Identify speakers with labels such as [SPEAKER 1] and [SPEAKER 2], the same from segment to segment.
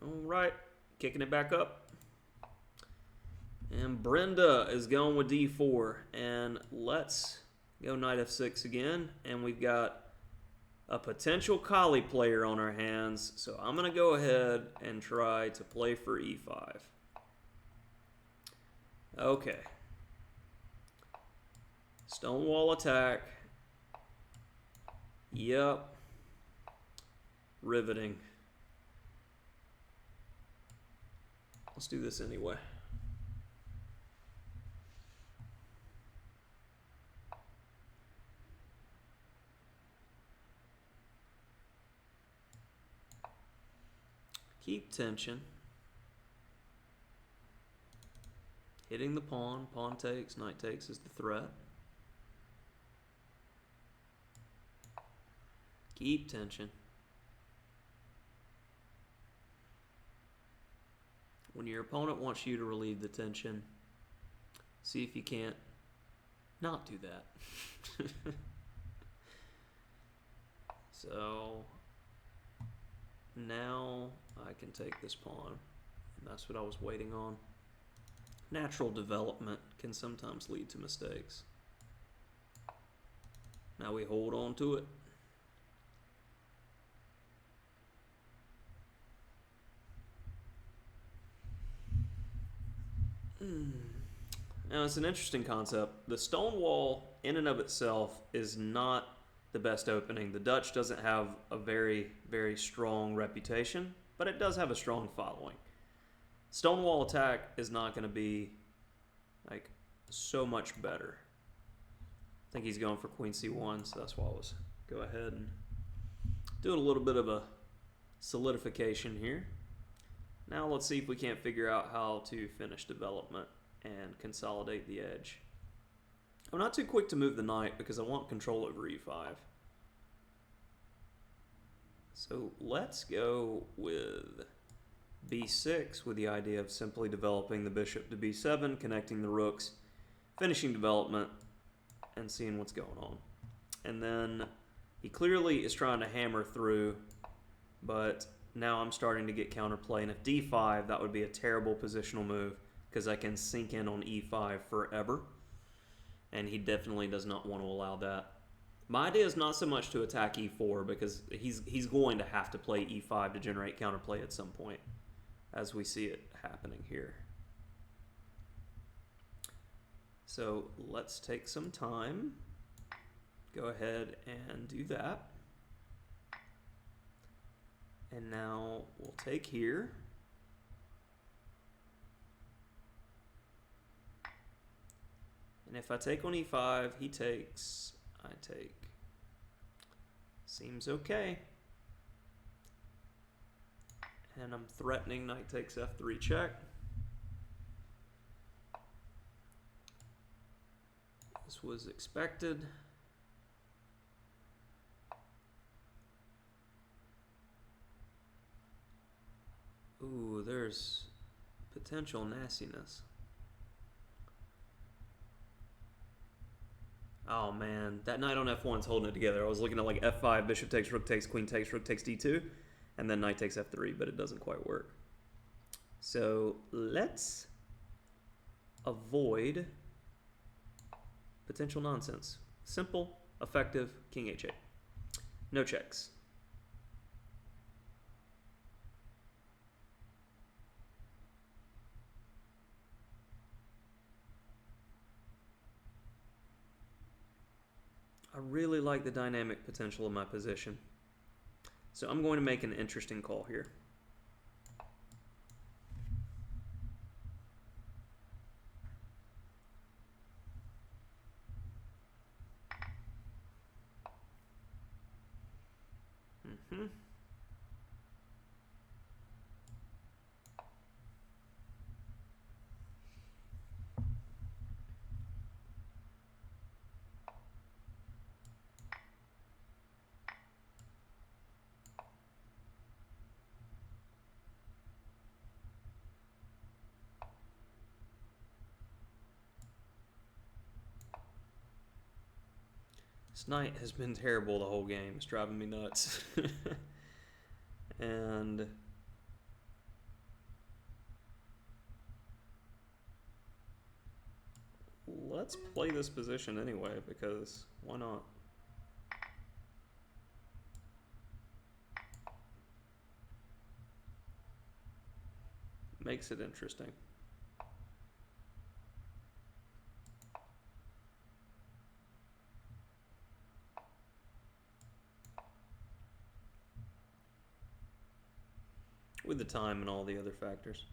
[SPEAKER 1] All right, kicking it back up. And Brenda is going with d4. And let's go knight f6 again. And we've got a potential collie player on our hands. So I'm going to go ahead and try to play for e5. Okay. Stonewall Attack. Yep. Riveting. Let's do this anyway. Keep tension. Hitting the pawn. Pawn takes, knight takes is the threat. Keep tension. When your opponent wants you to relieve the tension, see if you can't not do that. So now I can take this pawn, and that's what I was waiting on. Natural development can sometimes lead to mistakes. Now we hold on to it. Now it's an interesting concept. The Stonewall in and of itself is not the best opening. The Dutch doesn't have a very, very strong reputation, but it does have a strong following. Stonewall Attack is not going to be like so much better. I think he's going for Queen C1, so that's why I was go ahead and doing a little bit of a solidification here. Now let's see if we can't figure out how to finish development and consolidate the edge. I'm not too quick to move the knight because I want control over e5. So let's go with b6 with the idea of simply developing the bishop to b7, connecting the rooks, finishing development, and seeing what's going on. And then he clearly is trying to hammer through, but now I'm starting to get counterplay. And if d5, that would be a terrible positional move because I can sink in on e5 forever. And he definitely does not want to allow that. My idea is not so much to attack e4 because he's going to have to play e5 to generate counterplay at some point, as we see it happening here. So let's take some time. Go ahead and do that. And now we'll take here. And if I take on e5, he takes, I take. Seems okay. And I'm threatening knight takes f3 check. This was expected. Ooh, there's potential nastiness. Oh man, that knight on f1 is holding it together. I was looking at like f5, bishop takes, rook takes, queen takes, rook takes d2, and then knight takes f3, but it doesn't quite work. So let's avoid potential nonsense. Simple, effective, king h8. No checks. I really like the dynamic potential of my position. So I'm going to make an interesting call here. This knight has been terrible the whole game. It's driving me nuts. And let's play this position anyway, because why not? Makes it interesting. With the time and all the other factors.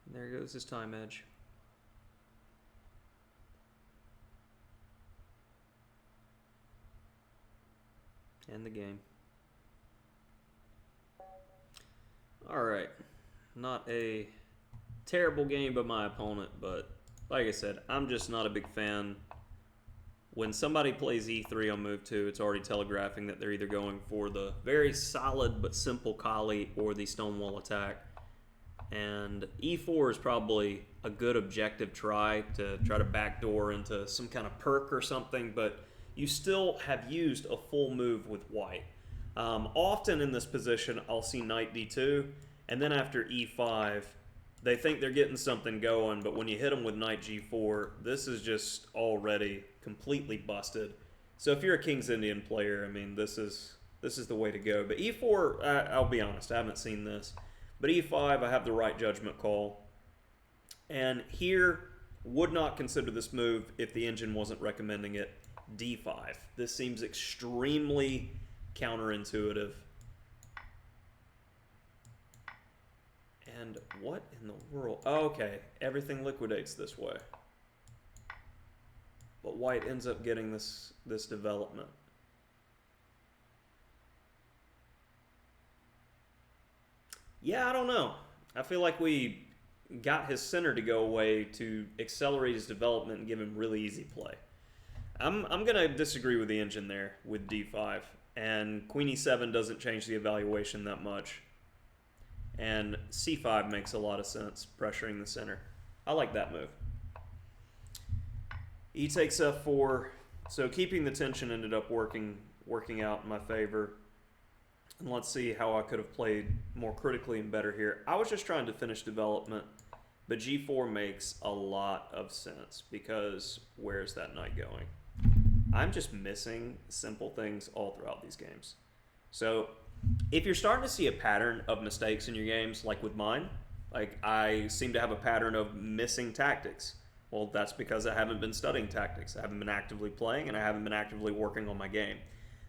[SPEAKER 1] And there goes his time edge. And the game. Alright. Not a terrible game by my opponent, but like I said, I'm just not a big fan. When somebody plays e3 on move 2, it's already telegraphing that they're either going for the very solid but simple Kali or the Stonewall Attack. And e4 is probably a good objective try to backdoor into some kind of perk or something, but you still have used a full move with white. Often in this position, I'll see knight d2, and then after e5, they think they're getting something going, but when you hit them with knight g4, this is just already completely busted. So if you're a King's Indian player, I mean, this is the way to go. But e4, I'll be honest, I haven't seen this. But e5, I have the right judgment call. And here, would not consider this move if the engine wasn't recommending it. d5. This seems extremely counterintuitive. And what in the world? Oh, okay, everything liquidates this way. But white ends up getting this development. Yeah, I don't know. I feel like we got his center to go away to accelerate his development and give him really easy play. I'm going to disagree with the engine there with d5. And queen e7 doesn't change the evaluation that much. And c5 makes a lot of sense, pressuring the center. I like that move. E takes f4. So keeping the tension ended up working out in my favor. And let's see how I could have played more critically and better here. I was just trying to finish development, but g4 makes a lot of sense because where's that knight going? I'm just missing simple things all throughout these games. So if you're starting to see a pattern of mistakes in your games, like with mine, like I seem to have a pattern of missing tactics. Well, that's because I haven't been studying tactics. I haven't been actively playing, and I haven't been actively working on my game.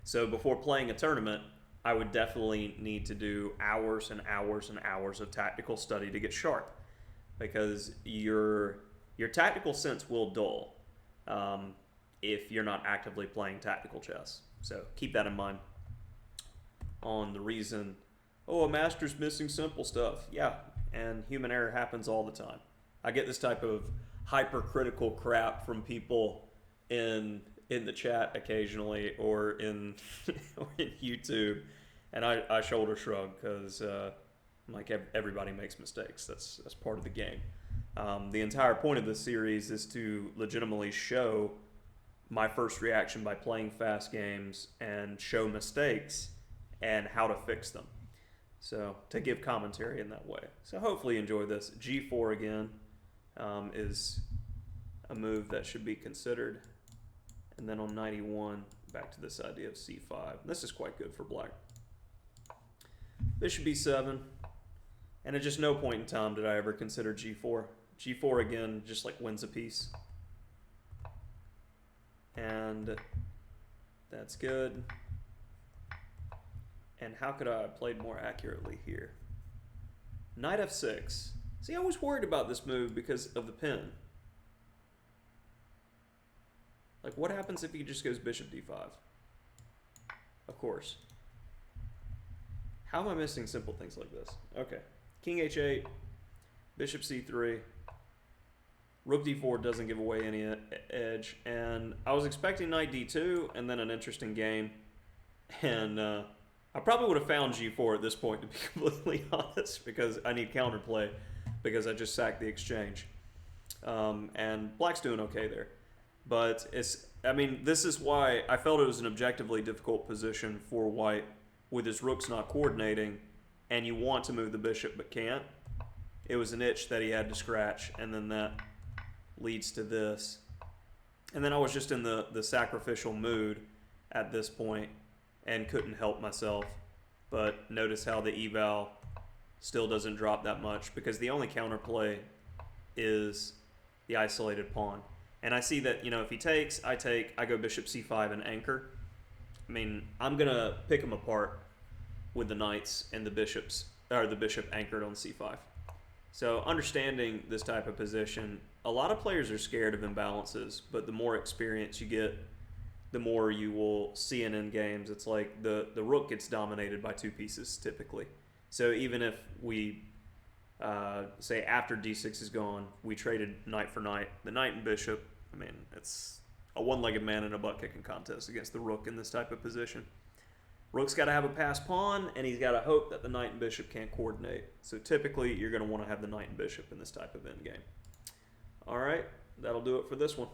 [SPEAKER 1] So before playing a tournament, I would definitely need to do hours and hours and hours of tactical study to get sharp, because your tactical sense will dull if you're not actively playing tactical chess. So keep that in mind. On the reason, oh, a master's missing simple stuff. Yeah, and human error happens all the time. I get this type of hypercritical crap from people in the chat occasionally or in YouTube, and I shoulder shrug because like everybody makes mistakes. That's part of the game. The entire point of this series is to legitimately show my first reaction by playing fast games and show mistakes and how to fix them. So to give commentary in that way. So hopefully you enjoy this. G4 again is a move that should be considered. And then on 91, back to this idea of C5. This is quite good for black. Bishop B7. And at just no point in time did I ever consider G4. G4 again just like wins a piece. And that's good. And how could I have played more accurately here? Knight F6. See, I was worried about this move because of the pin. Like, what happens if he just goes bishop d5? Of course. How am I missing simple things like this? Okay. King h8, bishop c3, rook d4 doesn't give away any edge, and I was expecting knight d2 and then an interesting game, and I probably would have found G4 at this point, to be completely honest, because I need counterplay, because I just sacked the exchange. And black's doing okay there. But I mean, this is why I felt it was an objectively difficult position for white with his rooks not coordinating, and you want to move the bishop but can't. It was an itch that he had to scratch, and then that leads to this. And then I was just in the sacrificial mood at this point and couldn't help myself. But notice how the eval still doesn't drop that much, because the only counterplay is the isolated pawn. And I see that, if he takes, I take, I go bishop c5 and anchor. I mean, I'm going to pick him apart with the knights and the bishops, or the bishop anchored on c5. So understanding this type of position, a lot of players are scared of imbalances, but the more experience you get, the more you will see in endgames. It's like the rook gets dominated by two pieces typically. So even if we, say after d6 is gone, we traded knight for knight, the knight and bishop, I mean, it's a one-legged man in a butt-kicking contest against the rook in this type of position. Rook's got to have a passed pawn, and he's got to hope that the knight and bishop can't coordinate. So typically, you're going to want to have the knight and bishop in this type of endgame. All right, that'll do it for this one.